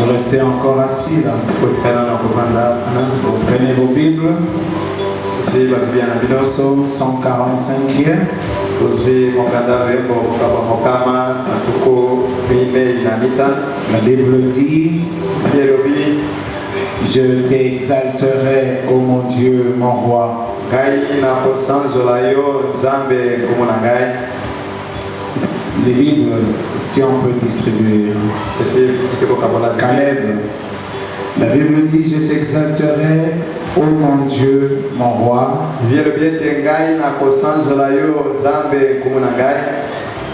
Vous restez encore assis là. Prenez vos Bibles. Psaume 145e. La Bible dit: je t'exalterai, ô mon Dieu, mon roi. Les Bibles, si on peut distribuer. Caleb. La Bible dit: je t'exalterai, ô mon Dieu, mon roi.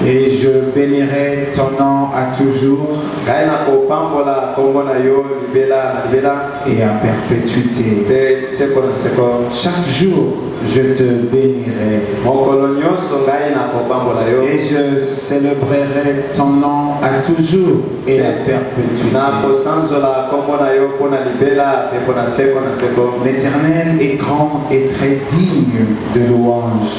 Et je bénirai ton nom à toujours et à perpétuité. Chaque jour, je te bénirai et je célébrerai ton nom à toujours et à perpétuité. L'Éternel est grand et très digne de louange.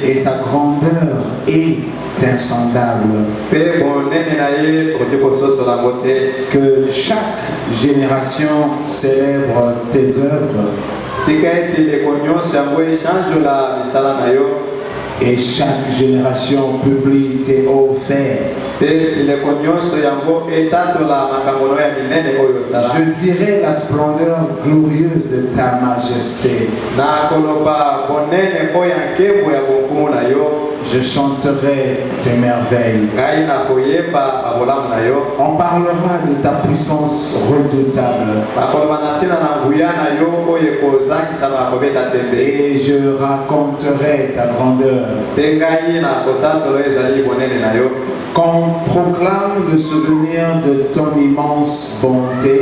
Et sa grandeur est insondable. Que chaque génération célèbre tes œuvres et chaque génération publie tes hauts faits. Je dirai la splendeur glorieuse de ta majesté. Je chanterai tes merveilles. On parlera de ta puissance redoutable. Et je raconterai ta grandeur. Qu'on proclame le souvenir de ton immense bonté.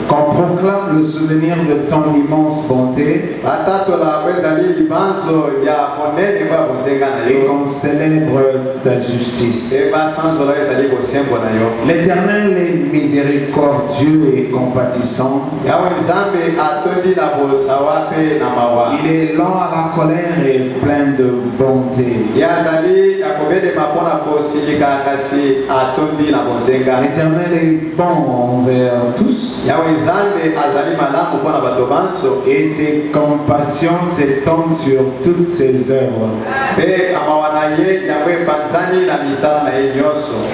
Qu'on proclame le souvenir de ton immense bonté et qu'on célèbre ta justice. L'Éternel est miséricordieux et compatissant. Il est lent à la colère et plein de bonté. L'Éternel est bon envers tous. Et ses compassions s'étendent sur toutes ses œuvres.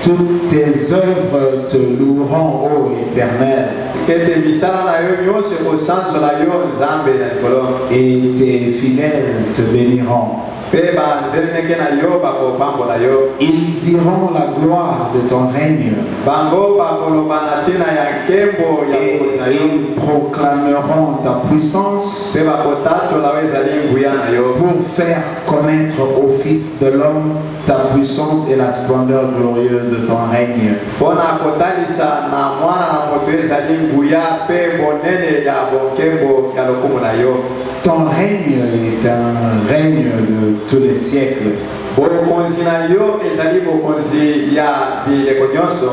Toutes tes œuvres te loueront, ô Éternel. Et tes fidèles te béniront. Ils diront la gloire de ton règne. Et ils proclameront ta puissance pour faire connaître au Fils de l'homme ta puissance et la splendeur glorieuse de ton règne. Ton règne est un règne de tous les siècles.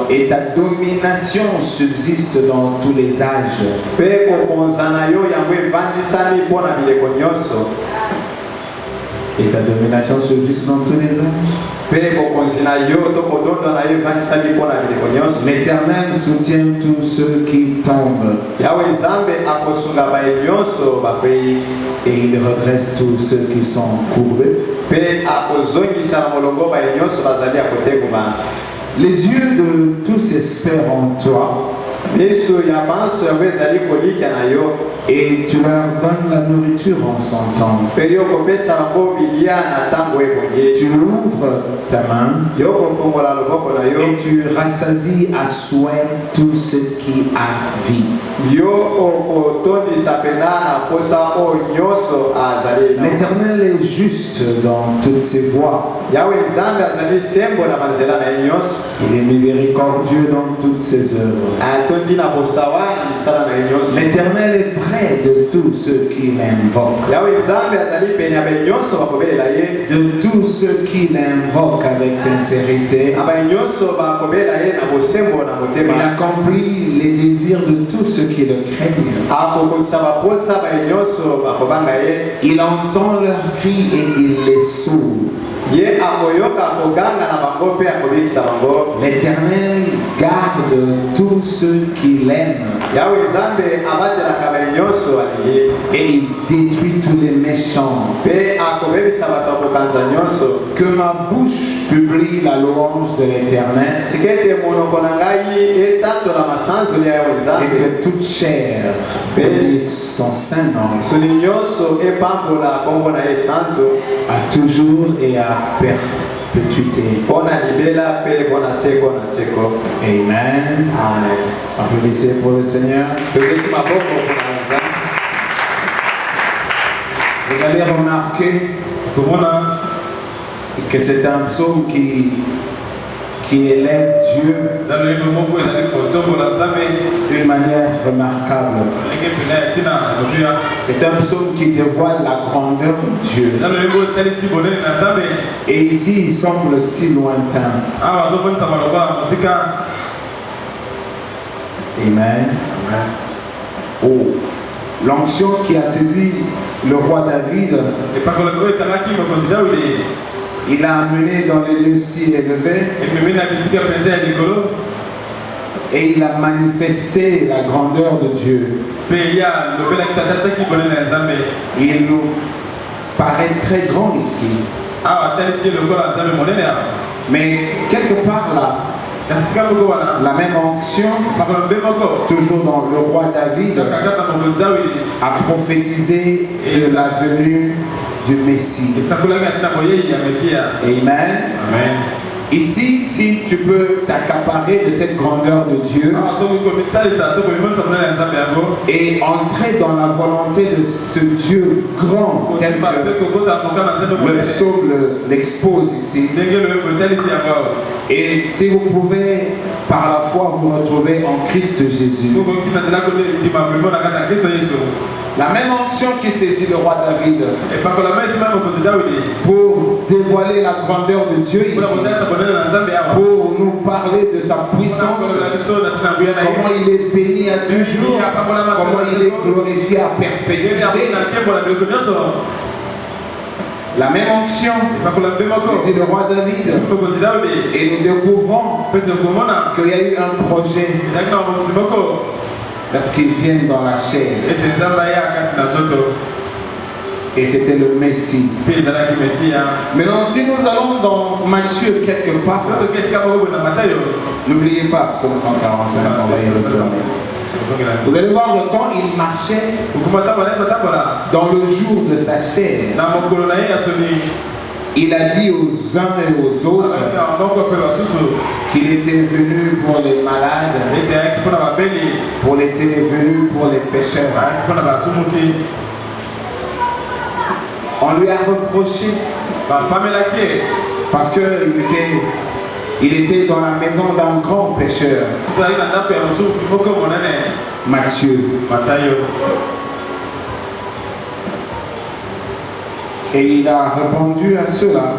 Et ta domination subsiste dans tous les âges. Et ta domination subsiste dans tous les âges. L'Éternel soutient tous ceux qui tombent. Et il redresse tous ceux qui sont courbés. Les yeux de tous espèrent en toi. Et tu leur donnes la nourriture en son temps. Tu ouvres ta main et tu rassasies à souhait tout ce qui a vie. L'Éternel est juste dans toutes ses voies. Il est miséricordieux dans toutes ses œuvres. L'Éternel est près de tous ceux qui l'invoquent. De tous ceux qui l'invoquent avec sincérité. Il accomplit les désirs de tous ceux qui le craignent. Il entend leurs cris et il les sauve. L'Éternel garde tous ceux qui l'aiment. Et il détruit tous les méchants. Que ma bouche publie la louange de l'Éternel. Et que toute chair bénisse son saint nom. À toujours et à perpétuité. Amen. Applaudissez pour le Seigneur. Vous allez remarquer que c'est un psaume qui élève Dieu d'une manière remarquable. C'est un psaume qui dévoile la grandeur de Dieu. Et ici, il semble si lointain. Amen. Oh, l'onction qui a saisi le roi David, il l'a amené dans les lieux si élevés et il a manifesté la grandeur de Dieu. Il nous paraît très grand ici. Mais quelque part là, la même onction, toujours dans le roi David, a prophétisé de la venue du Messie. Amen. Amen. Ici, si tu peux t'accaparer de cette grandeur de Dieu et entrer dans la volonté de ce Dieu grand, tel que le psaume l'expose ici, et si vous pouvez par la foi vous retrouver en Christ Jésus, la même onction qui saisit le roi David pour dévoiler la grandeur de Dieu ici, pour nous parler de sa puissance, comment il est béni à toujours, comment il est glorifié à perpétuité. La même onction saisit le roi David et nous découvrons qu'il y a eu un projet lorsqu'ils viennent dans la chair. Et c'était le Messie. Maintenant, si nous allons dans Matthieu quelque part, n'oubliez pas Psaume 145, on va y retourner. Vous allez voir que quand il marchait dans le jour de sa chair, il a dit aux uns et aux autres qu'il était venu pour les malades, qu'il était venu pour les pécheurs. On lui a reproché parce qu'il était dans la maison d'un grand pécheur, Matthieu. Et il a répondu à ceux-là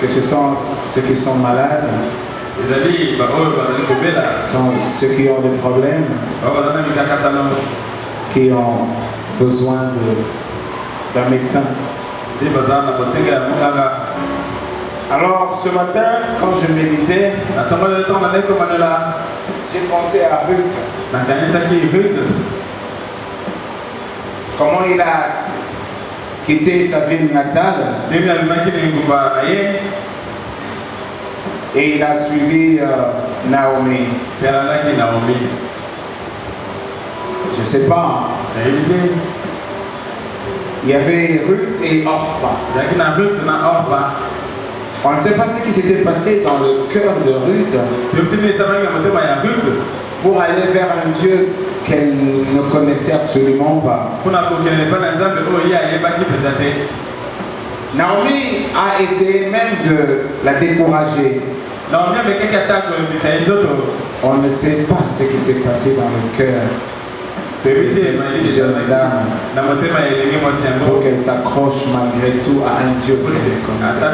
que ce sont ceux qui sont malades, sont ceux qui ont des problèmes, qui ont besoin d'un médecin. Alors ce matin, quand je méditais, j'ai pensé à Ruth. Comment il a quitté sa ville natale et il a suivi Naomi. Je ne sais pas. Il y avait Ruth et Orpa. On ne sait pas ce qui s'était passé dans le cœur de Ruth pour aller vers un Dieu qu'elle ne connaissait absolument pas. Naomi a essayé même de la décourager. On ne sait pas ce qui s'est passé dans le cœur de cette jeune dame pour qu'elle s'accroche malgré tout à un Dieu qu'elle connaissait.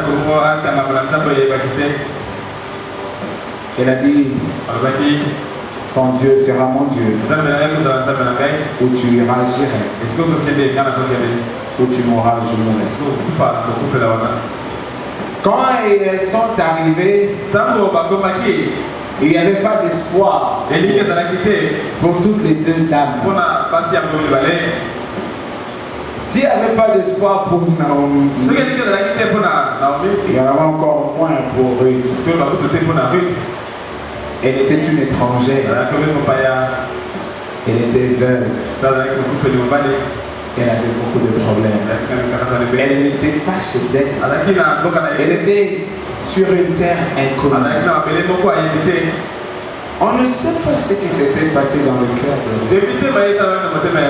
Elle a dit, ton Dieu sera mon Dieu, où tu iras j'irai, où tu mourras je mourrai. Quand elles sont arrivées, il n'y avait pas d'espoir pour toutes les deux dames. S'il n'y avait pas d'espoir pour Naomi, il y en avait encore moins pour Ruth. Elle était une étrangère. Elle était veuve. Elle avait beaucoup de problèmes. Elle n'était pas chez elle. Elle était sur une terre inconnue. On ne sait pas ce qui s'était passé dans le cœur de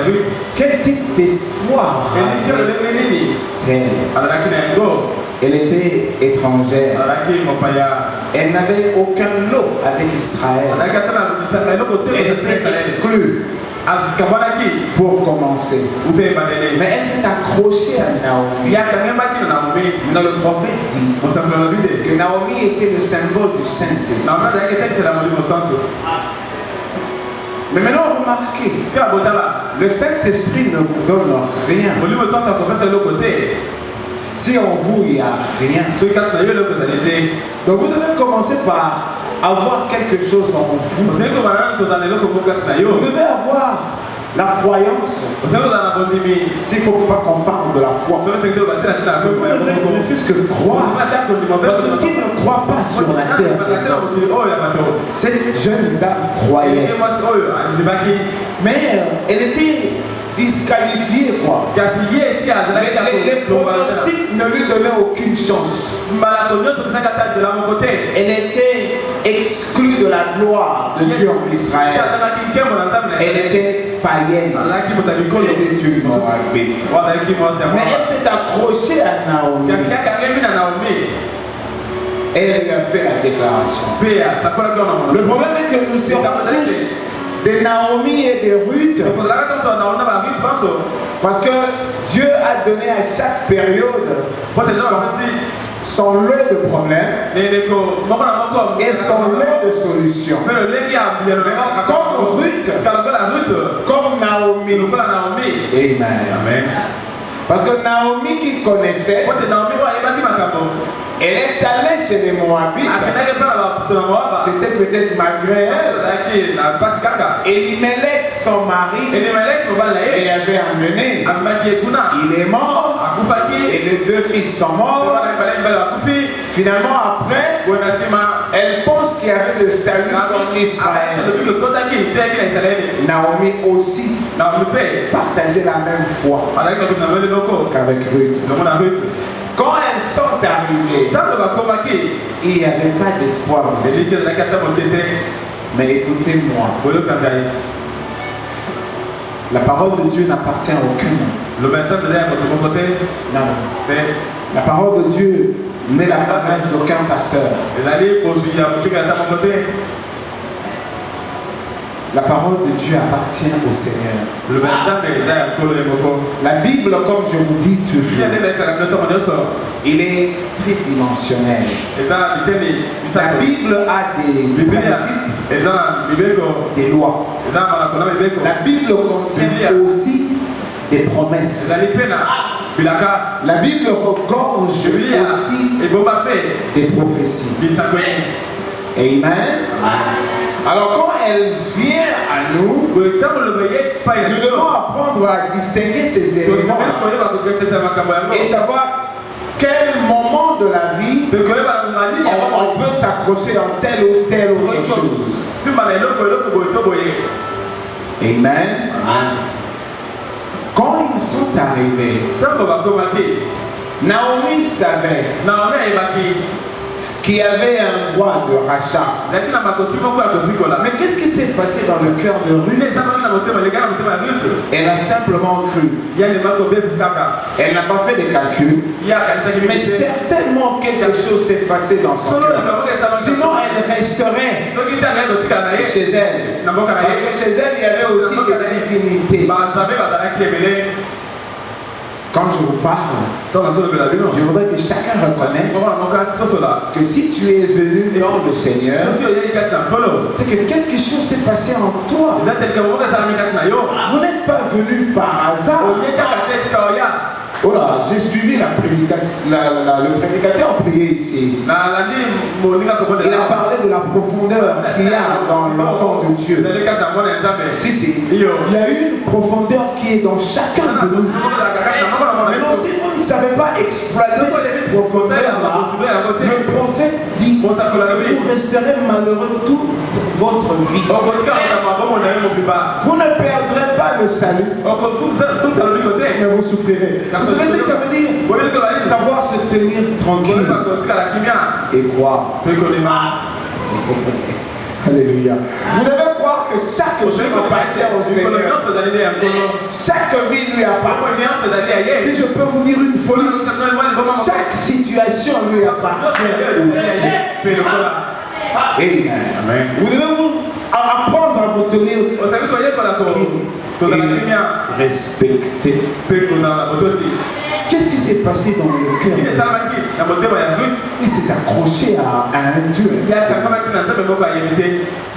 Ruth. Quel type d'espoir elle était étrangère. Elle n'avait aucun lot avec Israël. Elle était exclue. Pour commencer. Mais elle s'est accrochée à Naomi. Dans le prophète dit que Naomi était le symbole du Saint-Esprit. Mais maintenant remarquez, le Saint-Esprit ne vous donne rien. Si en vous il n'y a rien, donc vous devez commencer par avoir quelque chose en vous. Vous devez avoir la croyance. S'il ne faut pas qu'on parle de la foi, vous devez ne fût-ce que croire. Parce que qui ne croit pas sur la terre, cette jeune dame croyait. Mais elle était disqualifiée, quoi. Les pronostics ne lui donnaient aucune chance. Elle était exclue de la gloire de Dieu en Israël. Elle était païenne. C'était une Moabite. Mais elle s'est accrochée à Naomi. Et elle lui a fait la déclaration. Le problème est que nous sommes tous de Naomi et de Ruth. Parce que Dieu a donné à chaque période son lot de problèmes et son lot de solutions. Comme Ruth, comme Naomi. Amen. Parce que Naomi qui connaissait, elle est allée chez les Moabites. C'était peut-être malgré elle. Elimelech, son mari, elle avait emmené. Il est mort. Et les deux fils sont morts. Finalement, après, elle pense qu'il y avait de salut en Israël. Naomi aussi partageait la même foi qu'avec Ruth. Quand elles sont arrivées, il n'y avait pas d'espoir. Mais écoutez-moi, la parole de Dieu n'appartient à aucun homme. Non. La parole de Dieu n'est l'apanage d'aucun pasteur. La parole de Dieu appartient au Seigneur. La Bible, comme je vous dis toujours, il est tridimensionnel. La Bible a des principes, des lois. La Bible contient aussi des promesses. La Bible regorge aussi des prophéties. Amen. Alors quand elle vient à nous, nous devons apprendre à distinguer ces éléments et savoir quel moment de la vie on peut s'accrocher en telle ou telle autre chose. Amen. Quand ils sont arrivés, Naomi savait qui avait un droit de rachat. Mais qu'est-ce qui s'est passé dans le cœur de Ruth? Elle a simplement cru. Elle n'a pas fait de calcul. Mais certainement quelque chose s'est passé dans son cœur. Sinon elle resterait chez elle. Parce que chez elle il y avait aussi des divinités. Quand je vous parle, je voudrais que chacun reconnaisse que si tu es venu dans le Seigneur, c'est que quelque chose s'est passé en toi. Vous n'êtes pas venu par hasard. Oh là, j'ai suivi la prédication, le prédicateur priait ici. Il a parlé de la profondeur qu'il y a dans l'enfant de Dieu. Si. Il y a une profondeur qui est dans chacun de nous. Maintenant, si vous ne savez pas exploiter cette profondeur-là, le prophète dit que vous resterez malheureux toute votre vie. Vous ne perdrez pas le salut, mais vous souffrirez. Vous savez ce que ça veut dire? Savoir se tenir tranquille et croire. Alléluia. Vous devez croire que chaque jour appartient au Seigneur. Chaque vie lui appartient. Si je peux vous dire une folie, chaque situation lui appartient aussi. Amen. Vous devez vous apprendre à vous tenir et respecter. Qu'est-ce qui s'est passé dans le cœur? Il s'est accroché à un Dieu.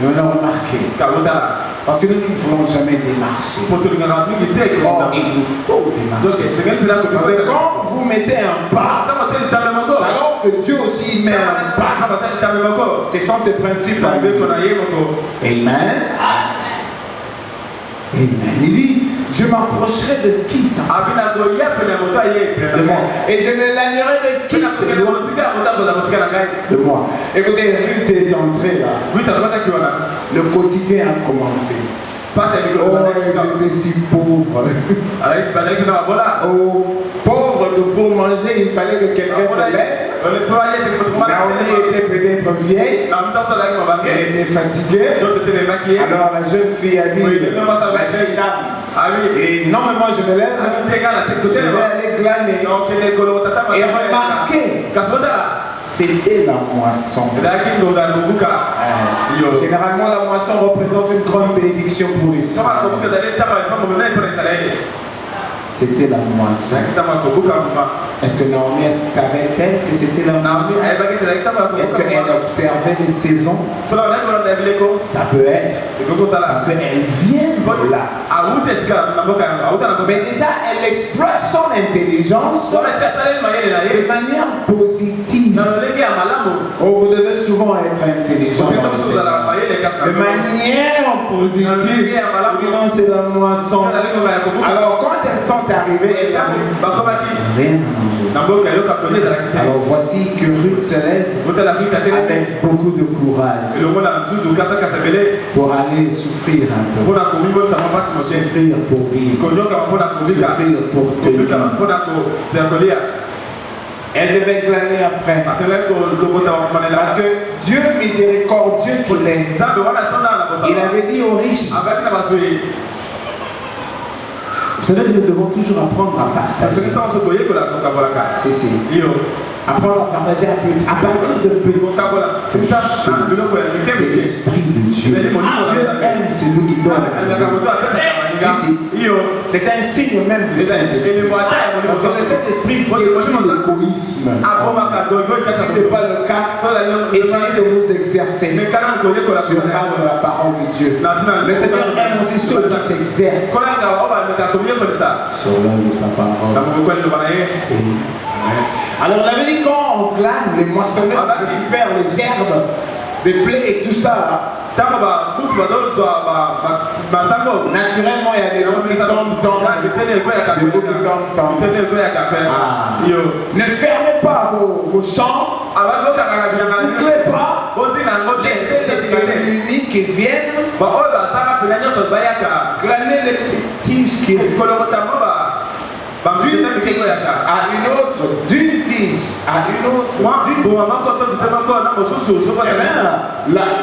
Mais on a remarqué. Parce que nous ne voulons jamais démarcher. Or, il nous faut démarcher. Parce que quand vous mettez un pas, alors que Dieu aussi met un pas, ce sont ces principes. Amen. Amen. Il dit, je m'approcherai de qui ça? De moi. Et je m'éloignerai de qui c'est de moi. Écoutez, Ruth est entrée là. Le quotidien a commencé. Oh, ils étaient si pauvres. Oh, pauvres que pour manger, il fallait que quelqu'un se lève. Naomi était peut-être vieille. Elle était fatiguée. Alors la jeune fille a dit, la jeune dame, et non mais moi je me lève, je vais aller glaner. Et remarquez, c'était la moisson. Généralement la moisson représente une grande bénédiction pour les saints. C'était la moisson. Est-ce que Naomi savait-elle que c'était la moisson? Est-ce qu'elle observait les saisons? Ça peut être. Parce qu'elle vient de là. Mais déjà, elle exploite son intelligence de manière positive. Oh, vous devez souvent être intelligent. De manière positive. C'est la moisson. Alors, quand elles sont arrivées, elles n'avaient rien à manger. Alors, voici que Ruth se lève avec beaucoup de courage pour aller souffrir un peu. Souffrir pour vivre. Souffrir pour tenir. Elle devait glaner après. Parce que Dieu miséricordieux qu'il est, il avait dit aux riches, vous savez que nous devons toujours apprendre à partager. Si. Apprendre à partager un peu. À partir de peu. C'est l'esprit de Dieu. Dieu aime celui qui donne. Si. C'est un signe même du Saint-Esprit. Parce que le Saint-Esprit détruit l'égoïsme. Si ce n'est pas le cas, essayez de vous exercer sur base de la parole de Dieu. Le Seigneur aime aussi ceux qui s'exercent sur base de sa parole. Alors on avait dit quand on glane, les moissonneurs récupèrent les herbes, les blés et tout ça. Naturellement, il y a des gens qui tombent dans Ne fermez pas vos champs, ne clez pas, laissez les ennemis qui viennent glaner les petites tiges qui d'une tige à une autre, d'une tige à une autre.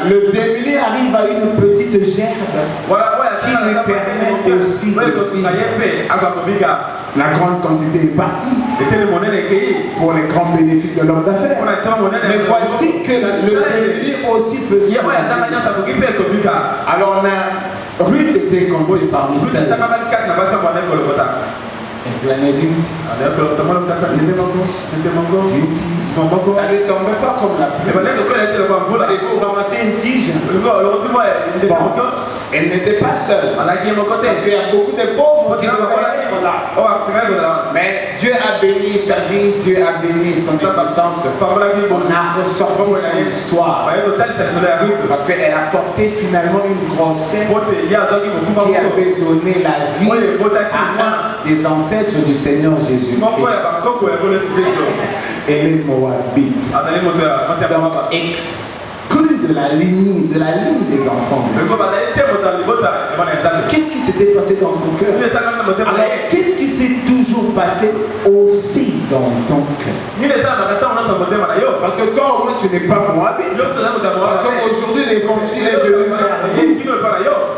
Le démuni arrive à une petite gerbe qui lui permet aussi de vivre. La grande quantité est partie pour les grands bénéfices de l'homme d'affaires. Mais voici que le démuni aussi peut se. Alors, Ruth était comptée parmi celles. Ça ne tombait pas comme la pluie. Vous ramassez une tige. Elle n'était pas seule. Parce qu'il y a beaucoup de pauvres qui doivent être là. Mais Dieu a béni sa vie, Dieu a béni son existence. On a ressorti son histoire. Parce qu'elle a porté finalement une grossesse qui avait donné la vie à un des ancêtres du Seigneur Jésus-Christ. Elle est Moabite. Exclue de la ligne des enfants. Qu'est-ce qui s'était passé dans son cœur? Alors, qu'est-ce qui s'est toujours passé aussi dans ton cœur? Parce que toi, au moins, tu n'es pas Moabite. Parce qu'aujourd'hui, l'évangile est venu vers vous.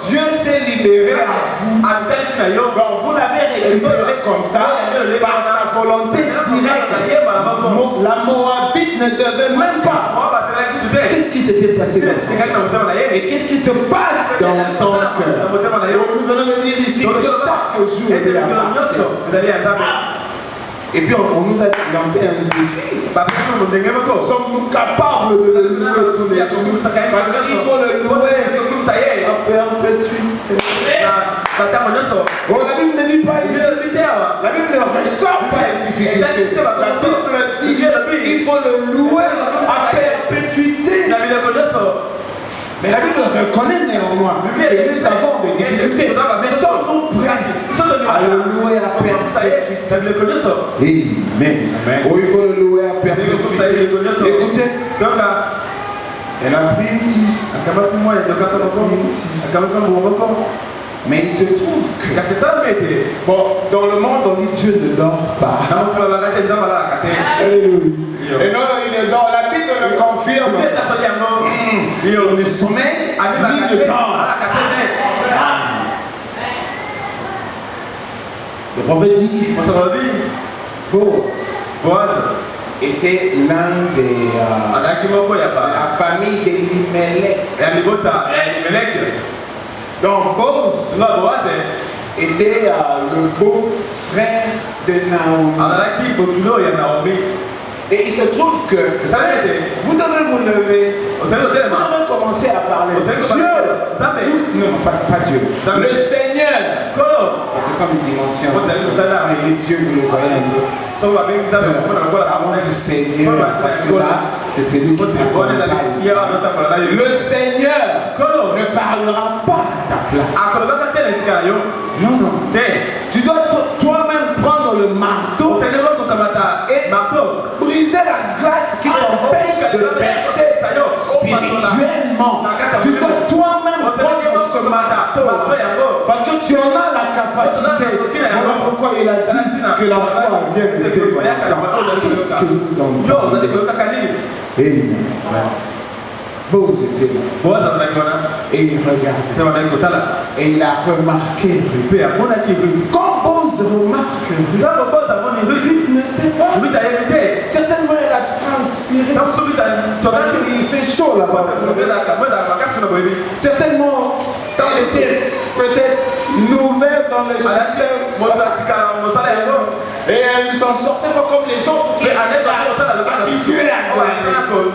Dieu s'est libéré à vous. Donc, vous l'avez récupéré comme ça, par sa volonté directe. La Moabite ne devait même pas. Qu'est-ce qui s'était passé dans son cœur? Et qu'est-ce qui se passe dans ton cœur? Nous venons de dire ici que chaque jour de la marche. Et puis on nous a lancé un défi. Sommes-nous capables de le louer tous les jours? Parce qu'il faut le louer à perpétuité. Bon, la Bible ne dit pas ici. La Bible ne ressort pas les difficultés. La Bible dit qu'il faut le louer à perpétuité. Mais la Bible reconnaît néanmoins que nous avons des difficultés. Mais sommes-nous prêts à le louer à perpétuité? Amen. Oh, il faut le louer à perpétuité. Écoutez, elle a pris une tige. Mais il se trouve que bon, dans le monde on dit Dieu ne dort pas. Alléluia. Et non, il ne dort. La Bible le confirme. Il ne sommeille ni ne dort. Le prophète dit Boaz était l'un des la famille d'Elimelech. Donc Boaz était le beau-frère de Naomi. Et il se trouve que vous devez vous lever, vous devez commencer à parler. Dieu, non, pas Dieu, le Seigneur. Et ce sont des dimensions. Et Dieu, vous le voyez un peu. Avant du Seigneur, parce que là, c'est celui qui t'accompagne. Le Seigneur ne parlera pas à ta place. Non. Tu dois toi-même prendre le marteau et briser la glace qui t'empêche de percer spirituellement. Tu dois toi-même prendre ce marteau parce que tu en as la capacité. Voilà pourquoi il a dit que la foi vient de ses temps. Qu'est-ce que vous en dites? Amen. Boaz était là. Et il regardait. Et il a remarqué Ruth. Quand Boaz remarque Ruth ne sait pas. Certainement elle a transpiré. Parce qu'il fait chaud là-bas. Certainement elle était peut-être nouvelle dans le système. Et elle ne s'en sortait pas comme les autres qui étaient habitués à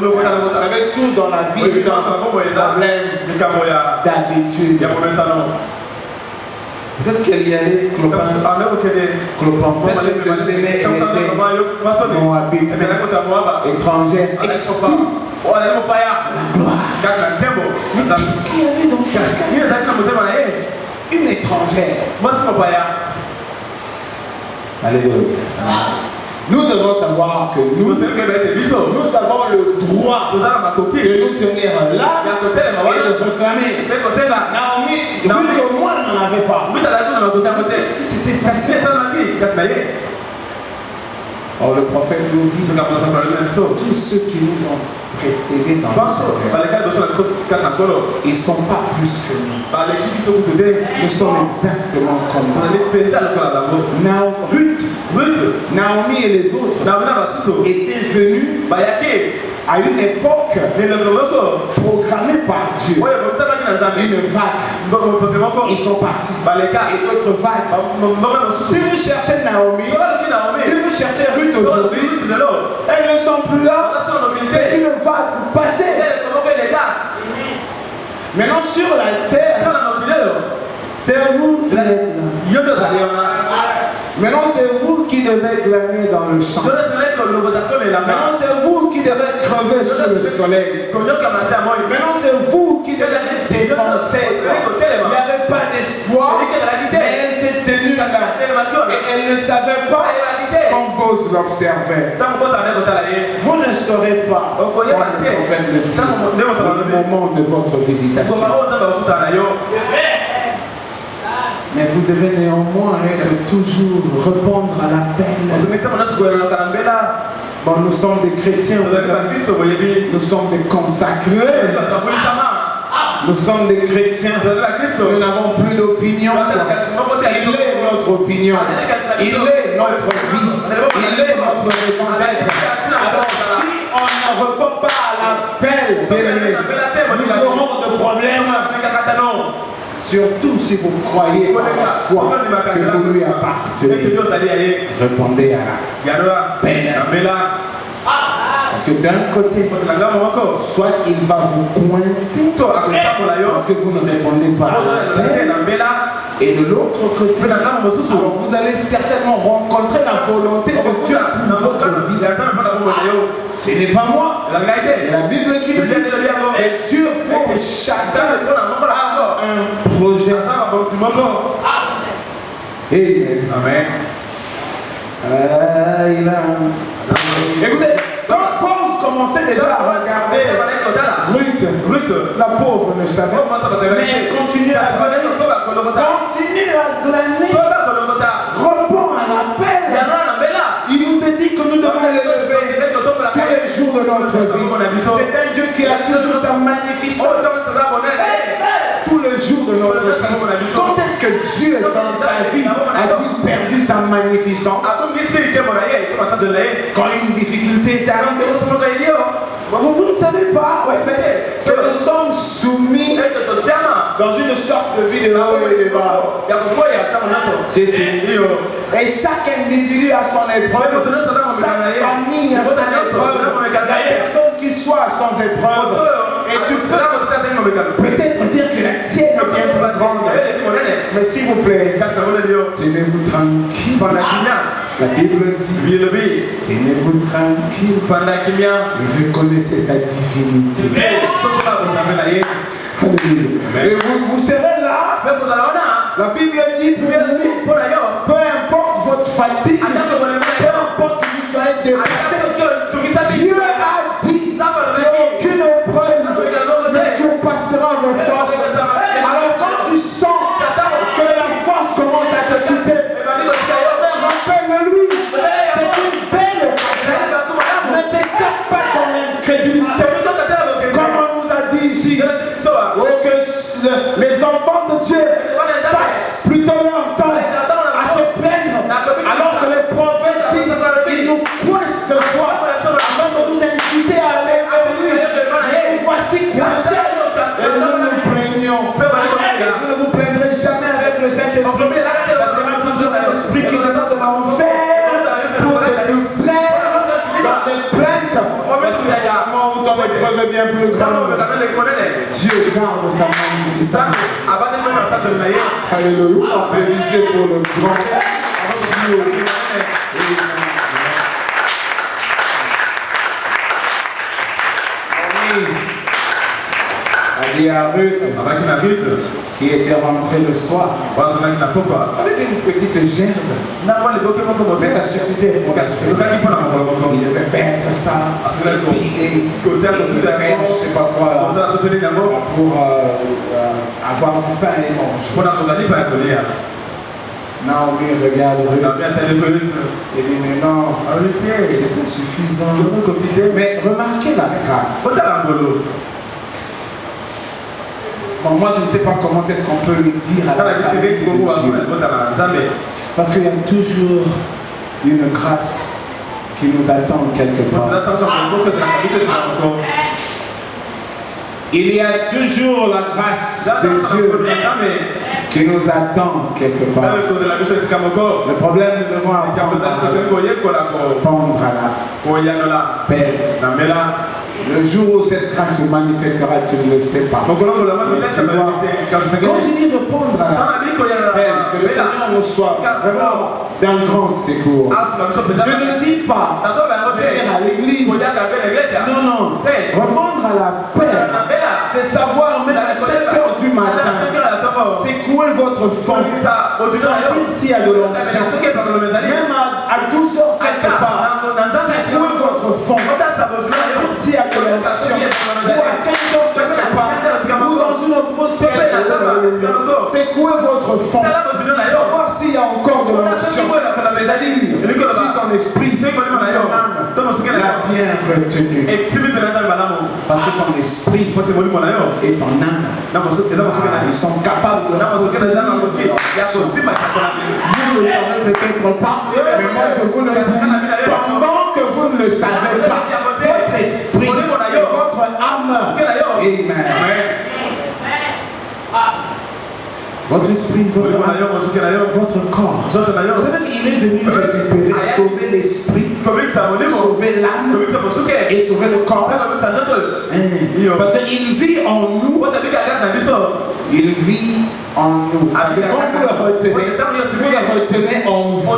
Vous savez, tout dans la vie est un problème d'habitude. Peut-être qu'elle y allait clopant. Peut-être qu'elle se gênait, elle était moabite, étrangère, exclue. La gloire. Mais qu'est-ce qu'il y avait dans ce cas? Une étrangère. Alléluia. Nous devons savoir que nous avons le droit de nous tenir là et de proclamer. Naomi, vu que moi je n'en avais pas. Qu'est-ce qui s'était passé? Or le prophète nous dit, tous ceux qui nous ont précédés dans le Seigneur, ils ne sont pas plus que nous. Nous sommes exactement comme nous. Ruth, Naomi et les autres étaient venus à une époque programmée par Dieu. Une vague. Ils sont partis. Et d'autres vagues. Si vous cherchez Naomi, si vous cherchez Ruth aujourd'hui, elles ne sont plus là. C'est une vague passée. Maintenant sur la terre, c'est vous qui êtes là. Maintenant c'est vous qui devez glaner dans le champ. Maintenant c'est vous qui devez crever sous le soleil. Maintenant c'est vous qui devez défoncer. Il n'y avait pas d'espoir, mais elle s'est tenue là. Et elle ne savait pas quand Boaz l'observait. Vous ne saurez pas quand le prophète le dit au moment de votre visitation. Mais vous devez néanmoins être toujours répondre à l'appel. Bon, nous sommes des chrétiens, nous sommes des consacrés. Nous sommes des chrétiens, nous n'avons plus d'opinion. Il est notre opinion, il est notre vie, il est notre raison d'être. Alors si on ne répond pas à l'appel, nous aurons de problèmes. Surtout si vous croyez par la foi que vous lui appartenez. Répondez à l'appel. Parce que d'un côté, soit il va vous coincer parce que vous ne répondez pas à l'appel. Et de l'autre côté, alors vous allez certainement rencontrer la volonté de Dieu pour votre vie. Ce n'est pas moi, c'est la Bible qui le dit. Et Dieu pour chacun a un projet. Amen. Écoutez, quand Boaz commençait déjà à regarder Ruth, la pauvre ne savait pas, mais elle continuait à glaner. Répond à l'appel. Il nous a dit que nous devons l'élever tous les jours de notre vie. C'est un Dieu qui a toujours sa magnificence tous les jours de notre vie. Quand est-ce que Dieu dans ta vie a-t-il perdu sa magnificence? Quand une difficulté est arrivée, vous ne savez pas que nous sommes soumis dans une sorte de vie de haut et de bas. Et chaque individu a son épreuve, chaque famille a son épreuve. Il y a personne qui soit sans épreuve. Et tu peux peut-être dire que la tienne est bien plus grande. Mais s'il vous plaît, tenez-vous tranquille. La Bible dit, tenez-vous tranquille. Reconnaissez sa divinité. Et vous serez là. La Bible dit, peu importe votre fatigue, peu importe que vous soyez dépassé, Dieu a dit qu'aucune épreuve ne surpassera vos forces. Alors quand tu sens que la force commence à te quitter, rappelle-lui, c'est une belle occasion. Ne t'échappe pas dans l'incrédulité. Comme on nous a dit ici, que les enfants de Dieu passent plutôt leur temps à se plaindre, alors que les prophètes disent, ils nous coincent de foi avant de nous inciter à aller à lui. Et voici coincés. Et nous nous plaignons. Vous ne vous plaindrez jamais avec le Saint-Esprit. Ça sera toujours l'Esprit qui nous faire pour te distraire dans des plaintes. Parce qu'il y a un moment où ton épreuve est bien plus grande. Dieu garde sa magnificence. Alléluia. Applaudissez pour le grand Dieu. Il y a Ruth qui était rentrée le soir avec une petite gerbe. Mais ça suffisait pour il devait mettre ça, piler, faire je ne sais pas quoi là, pour avoir du pain et manger. Naomi regarde Ruth et dit mais non, c'est insuffisant. Mais remarquez la grâce. Bon, moi je ne sais pas comment est-ce qu'on peut le dire à la famille de Dieu. Parce qu'il y a toujours une grâce qui nous attend quelque part. Il y a toujours la grâce de Dieu qui nous attend quelque part. Le problème, nous devons apprendre à la paix. Le jour où cette grâce se manifestera, tu ne le sais pas. Quand je dis répondre à la paix, que le Seigneur nous soit vraiment d'un grand secours. Je ne dis pas venir à l'église. Non, non. Répondre à la paix, c'est savoir même à 7h du matin, secouer votre fond, sentir s'il y a de l'onction. Même à 12h quelque part, secouer votre fond, sentir s'il y a de l'onction. Ou à 15h quelque part, ou dans une atmosphère, secouer votre fond, savoir s'il y a encore de l'onction. C'est-à-dire, si ton esprit, ton âme l'a bien retenu. Parce que ton esprit et ton âme, ils sont capables de retenir. Vous ne le savez peut-être pas, mais moi je vous le dis, pendant que vous ne le savez pas, votre esprit, votre âme, amen. Votre esprit, votre corps. Vous savez qu'il est venu récupérer, sauver l'esprit, sauver l'âme et sauver le corps. Parce qu'il vit en nous. Il vit en nous. C'est quand vous le retenez en vous.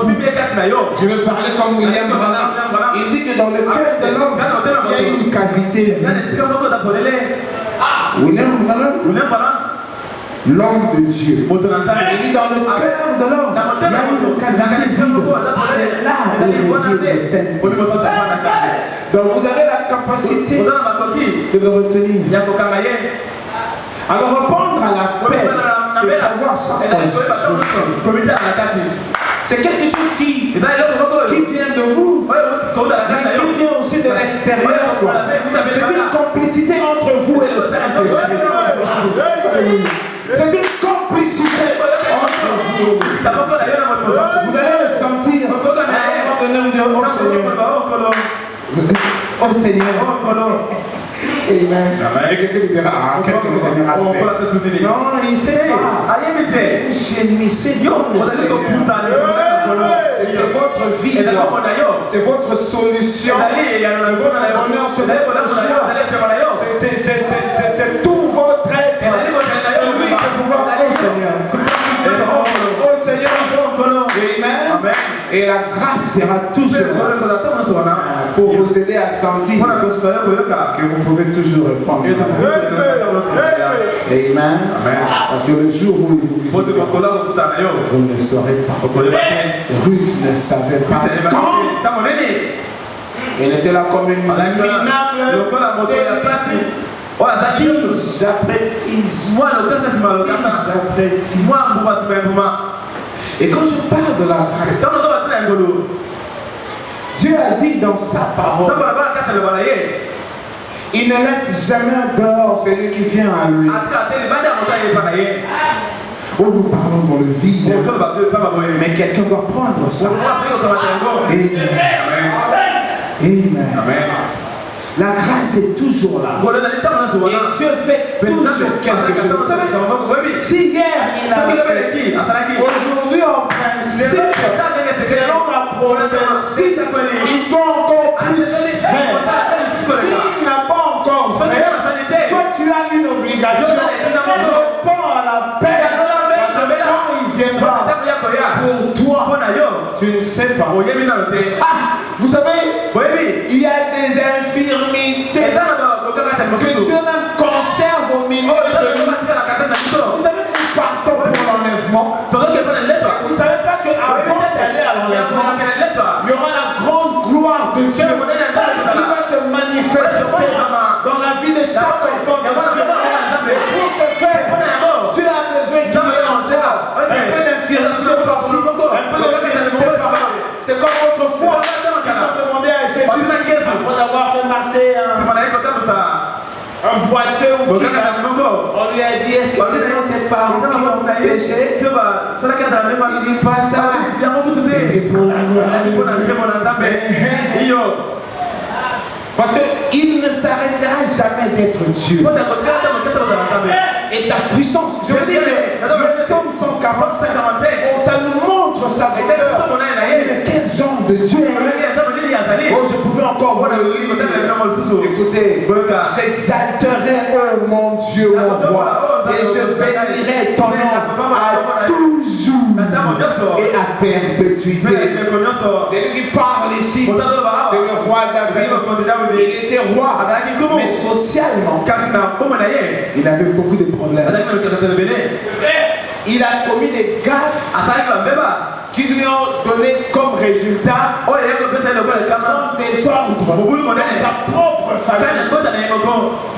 Je vais parler comme William Branham. Il dit que dans le cœur de l'homme, il y a une cavité vide. William Branham, l'homme de Dieu. Il dit dans le cœur de l'homme, il y a une cavité vide. C'est là où réside le Saint-Esprit. Donc vous avez la capacité de le retenir. Alors répondre à la paix, c'est savoir ça. C'est quelque chose qui vient de vous, mais qui vient aussi de l'extérieur. C'est une complicité entre vous et le Saint-Esprit. C'est une complicité entre vous. Vous allez le sentir. À un moment donné, vous direz, oh Seigneur. Amen. Et quelqu'un lui dira, ah, qu'est-ce que le Seigneur a fait? Non, il ne sait pas. Gémissez comme le Seigneur. C'est votre vie. C'est votre solution. C'est votre bonheur. C'est tout votre être. C'est lui qui peut pouvoir aller, Seigneur. Oh Seigneur. Amen. Et la grâce sera toujours là pour vous aider à sentir que vous pouvez toujours répondre. Amen. Parce que le jour où il vous visite, vous ne le saurez pas. Ruth ne savait pas quand. Elle était là comme une minable. Et quand je parle de la grâce, Dieu a dit dans sa parole, il ne laisse jamais dehors celui qui vient à lui. Oh, nous parlons dans le vide, mais quelqu'un doit prendre ça. Amen. Amen. La grâce est toujours là. Et Dieu fait toujours quelque chose. Vous savez, si hier il a fait, aujourd'hui en principe, selon la prophétie, il doit encore plus faire. S'il n'a pas encore fait, toi tu as une obligation. Réponds à la paix. Parce que quand il viendra pour toi, tu ne sais pas. Ah, vous savez, il y a des infirmités que Dieu même conserve au milieu de nous. Vous savez que nous partons pour l'enlèvement. Vous ne savez pas qu'avant d'aller à l'enlèvement, il y aura la grande gloire de Dieu qui va se manifester dans la vie de chaque enfant de Dieu. Et pour ce faire, Dieu a besoin qu'il y ait encore un peu d'infirmité par-ci. boiteux ou qui on lui a dit est-ce que ce sont ses parents qui ont péché? Il dit pas ça. C'est pour la gloire de Dieu. Parce qu'il ne s'arrêtera jamais d'être Dieu. Et sa puissance, je veux dire, le psaume 145, ça nous montre sa grandeur. Quel genre de Dieu est? Oh, je pouvais encore voir le livre. Écoutez, j'exalterai, oh mon Dieu, mon roi, et je bénirai ton nom à toujours et à perpétuité. C'est lui qui parle ici. C'est le roi David. Il était roi, mais socialement, il avait beaucoup de problèmes. Il a commis des gaffes qui lui ont donné comme résultat des ordres dans sa propre famille.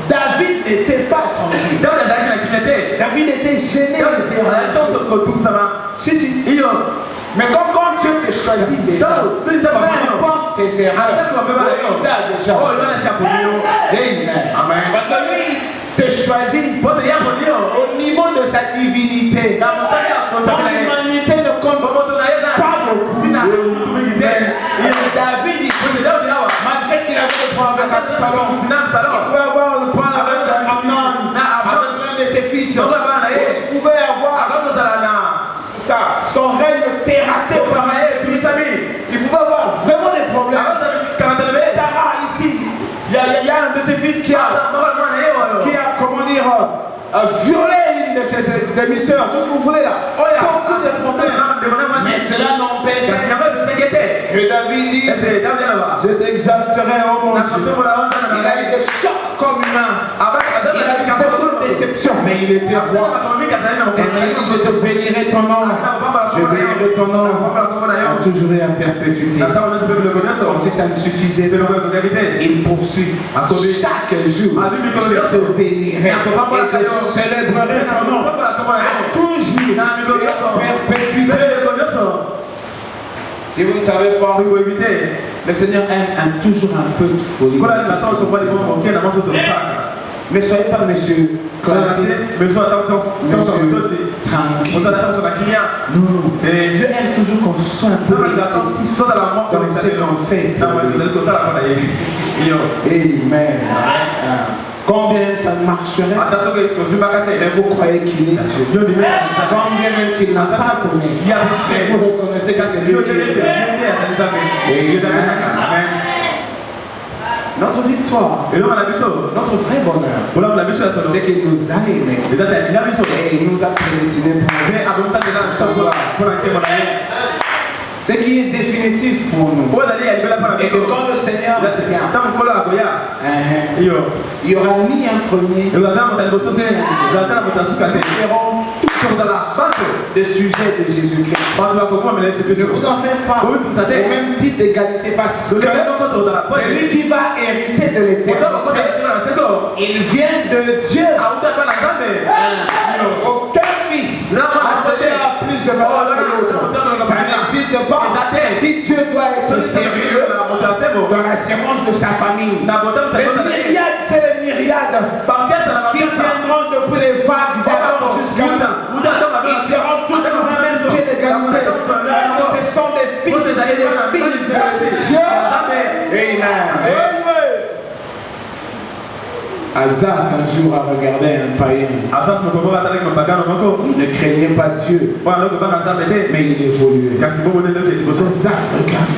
David n'était pas tranquille. David était gêné. Si. Mais comme quand Dieu te choisit déjà, peu importe tes erreurs, Amen. Parce que lui, te choisit au niveau de sa divinité. Ton humanité ne compte pas beaucoup. David, malgré qu'il avait le point avec Absalom, il pouvait avoir le point avec Amnon, avec l'un de ses fils. Il pouvait avoir son règne terrassé par il pouvait avoir vraiment des problèmes. Sarah ici, il y a un de ses fils qui a comment dire, violé une de ses demi-sœurs, tout ce que vous voulez là. Beaucoup de problèmes. Mais cela n'empêche que David dise, je t'exalterai, oh mon Dieu. Il a eu des chocs comme humain. Il a eu beaucoup de déceptions, mais il était roi. Et il dit, je te bénirai ton nom. Je bénirai ton nom. Toujours et à perpétuité. Comme si ça ne suffisait. Il poursuit. Chaque jour, je te bénirai. Et je célébrerai ton nom. Toujours et à perpétuité. Si vous ne savez pas, le Seigneur aime toujours un peu de folie. Mais soyez pas monsieur classé, monsieur tranquille. Non. Dieu aime toujours qu'on soit un peu excessif dans ce qu'on fait. Amen. Combien ça marcherait? Mais vous croyez qu'il est Dieu? Combien même qu'il n'a pas donné? Vous reconnaissez que c'est lui qui est Dieu. Amen. Notre victoire, notre vrai bonheur, c'est qu'il nous a aimés et il nous a prédestinés pour ce qui est définitif pour nous. Et que quand le Seigneur vient, il n'y aura ni un premier, nous verrons tout dans la base des sujets de Jésus-Christ. Ne vous en faites pas. Au même titre d'égalité, parce que c'est lui qui va hériter de l'éternité. Il vient de Dieu. Aucun fils n'a plus de valeur que l'autre. Ça n'existe pas. Si Dieu doit être sérieux dans la séquence de sa famille, les myriades, c'est les myriades qui viendront depuis les vagues d'Adam jusqu'à là. Ils seront tous sur le même pied d'égalité. Ce sont des fils et des filles de Dieu. Amen. Asaph un jour a regardé un païen. Il ne craignait pas Dieu, mais il évoluait. Asaph regarde,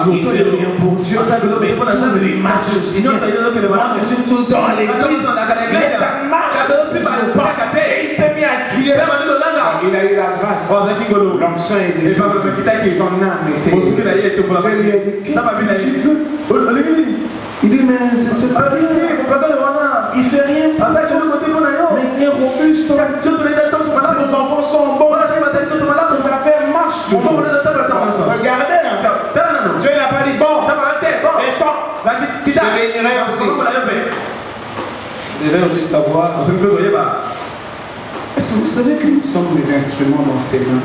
il ne fait rien pour Dieu, mais tout lui marche aussi bien. Moi je suis tout le temps à l'église, mais ça marche pas. Et il s'est mis à crier. Il a eu la grâce. L'onction est descendue. Son âme était. Dieu lui a dit, qu'est-ce que tu veux? Il dit, mais c'est pas rien. Il fait rien. Mais il est robuste. Nos enfants sont bons. Ses affaires marchent toujours. Regardez là. Dieu n'a pas dit, bon, descends. Je te bénirai aussi. Vous devez aussi savoir. Est-ce que vous savez que nous sommes les instruments dans ses mains?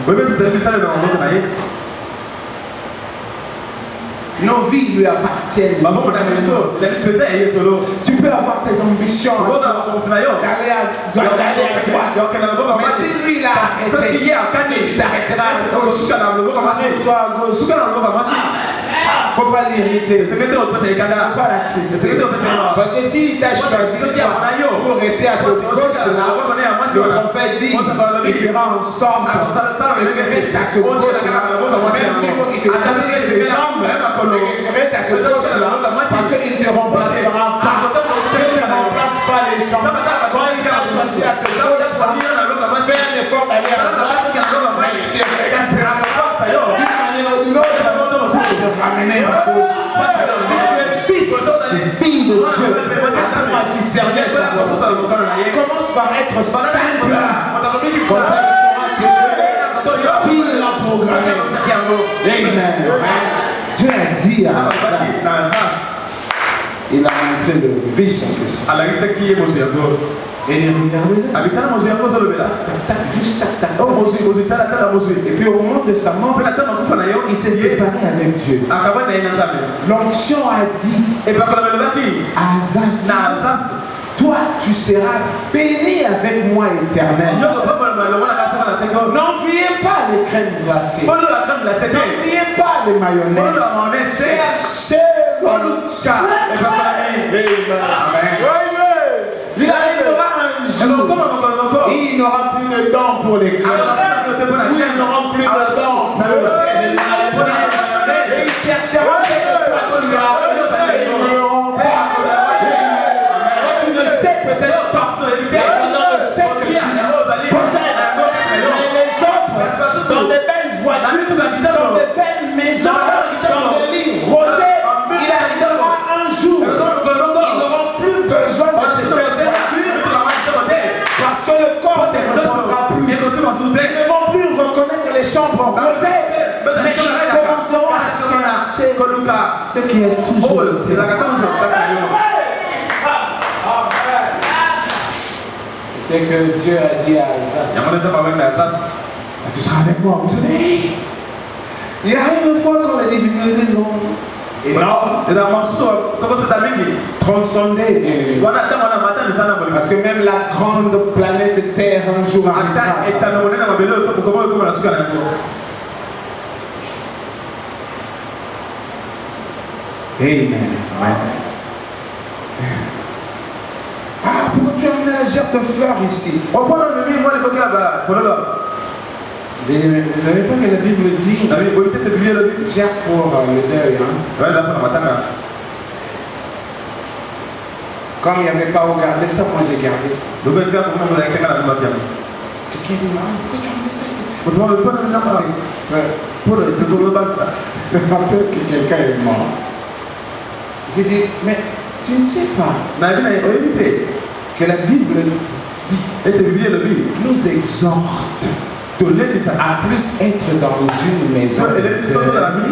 Nos vies lui appartiennent. Tu peux avoir tes ambitions d'aller à droite. Mais si lui il a arrêté, tu t'arrêteras à gauche. Arrête-toi à gauche. Faut pas l'irriter. Faut pas l'attrister. Parce que s'il t'a choisi pour rester à ce gauche-là, le prophète dit il fera en sorte que tu restes à ce gauche-là. Même s'il faut qu'il te casse les jambes, reste à ce gauche-là parce qu'il ne te remplacera pas. Il ne remplace pas les gens. Quand il t'a choisi à ce gauche-là, fais un effort d'aller à droite. Il te cassera pas. D'une manière ou d'une autre, ramener à gauche. Si tu es fille de Dieu, apprends à discerner sa volonté. Commence par être simple. Comme ça, il sera s'il l'a programmé. Amen. Dieu a dit à ça. Il a montré le vision de ça. Et il regardait là. Et puis au moment de sa mort, il s'est séparé avec Dieu. L'onction a dit à Azaph, toi tu seras béni avec moi éternel. N'enviez pas les crèmes glacées. N'enviez pas les mayonnaise. Cherchez l'onction. Il arrivera un jour, il n'aura plus de dents pour les crèmes. Il n'aura plus de dents pour les mayonnaise. Et il cherchera ce que toi tu as. Ils ne l'auront pas. Tu ne sais peut-être pas. Dans le sais que tu possèdes. Mais les autres, dans des belles voitures, dans des belles maisons, dans des lits rosés, il arrivera un jour. Ils n'auront plus besoin de ces belles voitures parce que le corps ne répondra plus. Ils ne vont plus reconnaître les chambres rosées, mais ils commenceront à chercher ce qui est toujours été. C'est que Dieu a dit à Azaph, tu seras avec moi. Vous savez, il y a une fois quand les difficultés sont énormes, transcendées. Parce que même la grande planète Terre un jour arrivera. Amen. Ah, pourquoi tu as amené la gerbe de fleurs ici? J'ai dit, mais vous savez pas que la Bible dit gerbe pour le deuil. Hein? Comme il n'y avait pas où garder ça, moi j'ai gardé ça. Quelqu'un dit, pourquoi tu as amené ça ici? Ça rappelle que quelqu'un est mort. J'ai dit, mais tu ne sais pas que la Bible dit, nous exhorte à plus être dans une maison que dans une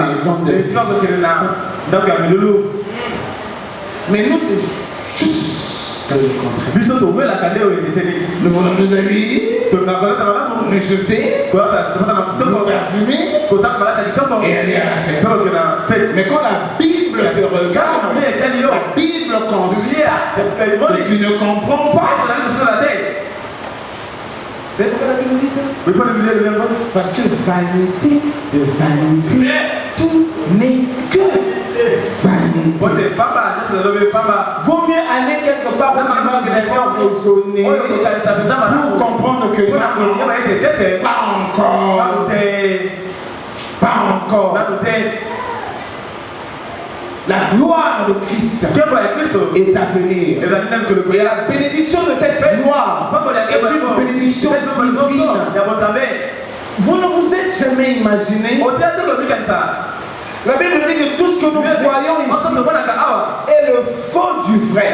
maison de mais nous c'est juste le contraire. Nous voulons nous habiller, mais je sais, nous parfumer et aller à la fête. Mais quand la Bible te regarde, la Bible constate que tu ne comprends pas. C'est pourquoi la Bible dit ça? Parce que vanité de vanité, tout n'est que vanité. Vaut mieux aller quelque part où tu vas vraiment raisonner pour comprendre que non, pas encore. La gloire de Christ est à venir. Et la bénédiction de cette gloire est une bénédiction divine. Vous ne vous êtes jamais imaginé. La Bible dit que tout ce que nous voyons ici est le faux du vrai.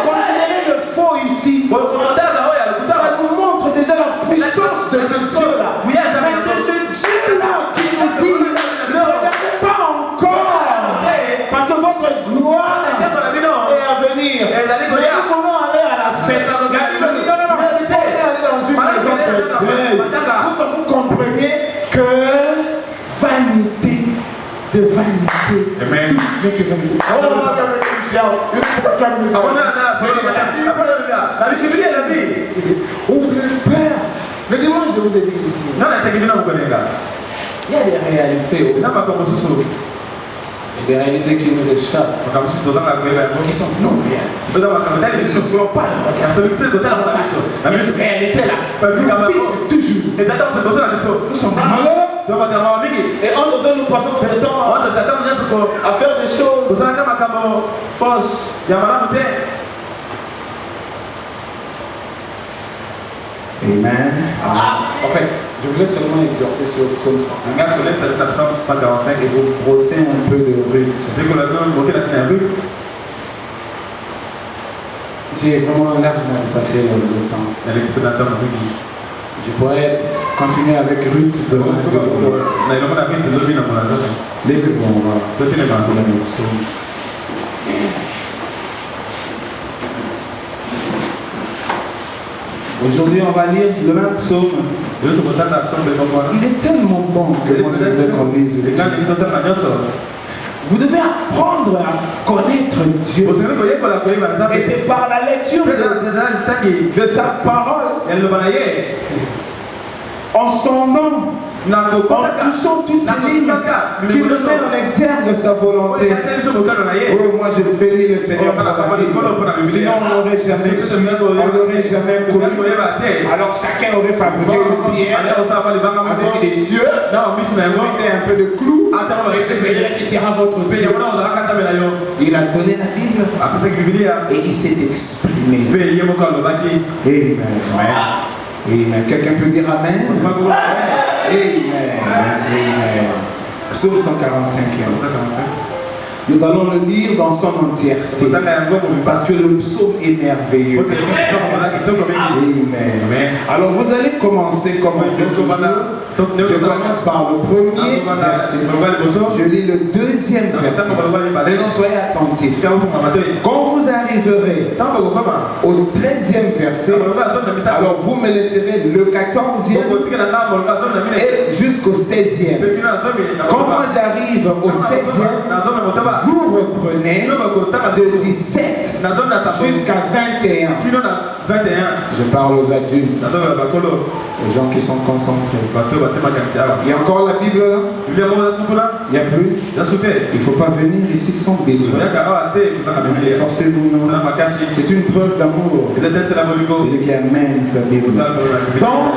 Considérez le faux ici. Ça nous montre déjà la puissance de ce Dieu-là. Mais c'est ce Dieu-là qui nous dit, ne regardez pas encore. Parce que votre gloire est à venir. Mais nous voulons aller à la fête. La Bible dit, non, on aller dans une maison de deuil. Pour que vous compreniez que vanité de vanité. Amen. Tout n'est que vanité. Oh, oh, Père, le dimanche, je vous ai dit ici. Il y a des réalités. Et des réalités qui nous échappent, qui sont non réalités. Nous ne voulons pas mais cette réalité-là, nous toujours. Nous sommes malheureux. Et entre deux, nous passons notre temps à faire des choses fausses. Amen. En fait, je voulais seulement exhorter sur le psaume 145 et vous brosser un peu de Ruth. J'ai vraiment largement dépassé le temps. Je pourrais continuer avec Ruth demain. Levez-vous, on va donner le psaume. Aujourd'hui, on va lire le même psaume. Il est tellement bon que moi je voudrais qu'on lise. Vous devez apprendre à connaître Dieu. Et c'est par la lecture de sa parole, en son nom, en touchant toutes ces lignes qui nous met en exergue sa volonté. Oh, moi je bénis le Seigneur pour la Bible. Sinon on n'aurait jamais su, on n'aurait jamais connu. Alors chacun aurait fabriqué une pierre avec des yeux, mettez un peu de clous, et c'est celui qui sera votre Dieu. Il a donné la Bible et il s'est exprimé. Amen. Amen. Quelqu'un peut dire Amen? Amen. Amen. Psaume 145. Nous allons le lire dans son entièreté parce que le psaume est merveilleux. Amen. Alors vous allez commencer comme on fait toujours. Je commence par le premier verset. Je lis le deuxième verset. Maintenant soyez attentifs. Quand vous arriverez au 13e verset, alors vous me laisserez le 14e et jusqu'au 16e. Quand moi j'arrive au 7e, vous reprenez de 17 jusqu'à 21. Je parle aux adultes, aux gens qui sont concentrés. Il y a encore la Bible là? Il n'y a plus? Il ne faut pas venir ici sans Bible. Forcez-vous, non? C'est une preuve d'amour. C'est lui qui amène sa Bible. Donc,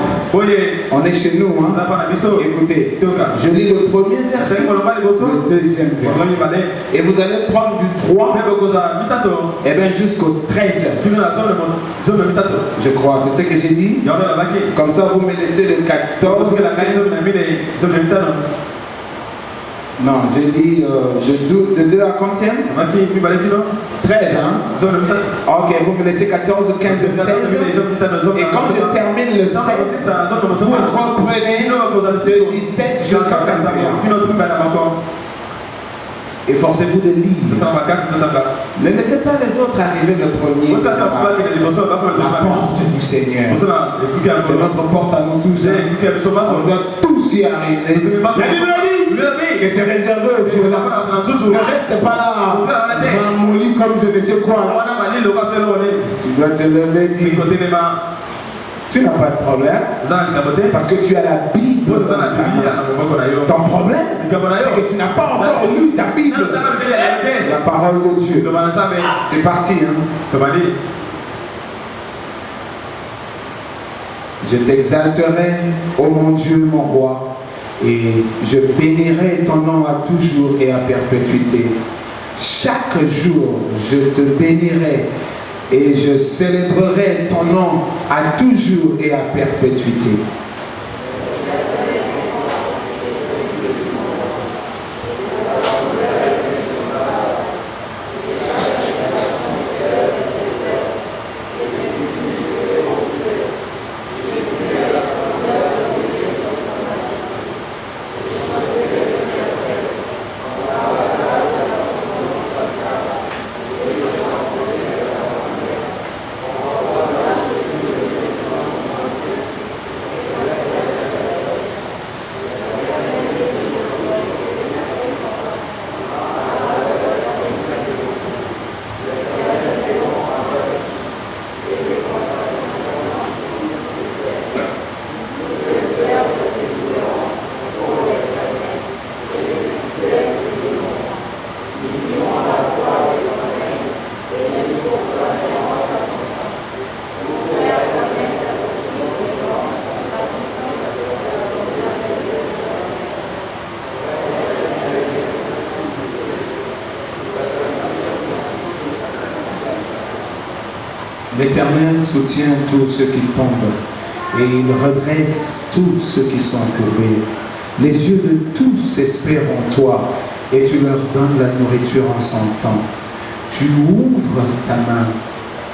on est chez nous. Hein? Écoutez, je lis le premier verset, le deuxième verset. Et vous allez prendre du 3 et bien jusqu'au 13. Je crois, c'est ce que j'ai dit. Comme ça, vous me laissez le 14. Non, j'ai dit de 2 à combien? 13, hein? Ok, vous me laissez 14, 15, 16. Et quand je termine le 16, vous reprenez de 17 jusqu'à 21. Efforcez-vous de lire. Ne laissez pas les autres arriver le premier. La porte du Seigneur. C'est notre porte à nous tous. On doit tous y arriver. La Bible dit que c'est réservé aux violents. Ne reste pas là ramolli comme je ne sais quoi. Tu dois te lever et dire. Tu n'as pas de problème parce que tu as la Bible dans ta main. Ton problème, c'est que tu n'as pas encore lu ta Bible. C'est la parole de Dieu. C'est parti. Hein? Je t'exalterai, ô mon Dieu, mon roi, et je bénirai ton nom à toujours et à perpétuité. Chaque jour, je te bénirai et je célébrerai ton nom à toujours et à perpétuité. L'Éternel soutient tous ceux qui tombent et il redresse tous ceux qui sont courbés. Les yeux de tous espèrent en toi et tu leur donnes la nourriture en son temps. Tu ouvres ta main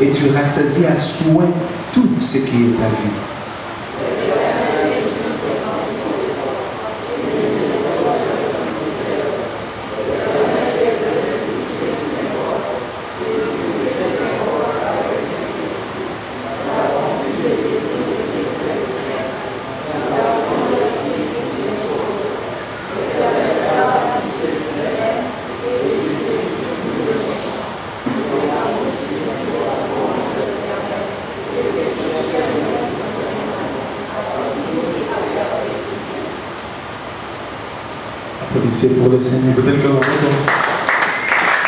et tu rassasies à souhait tout ce qui est ta vie. Applaudissez pour le Seigneur.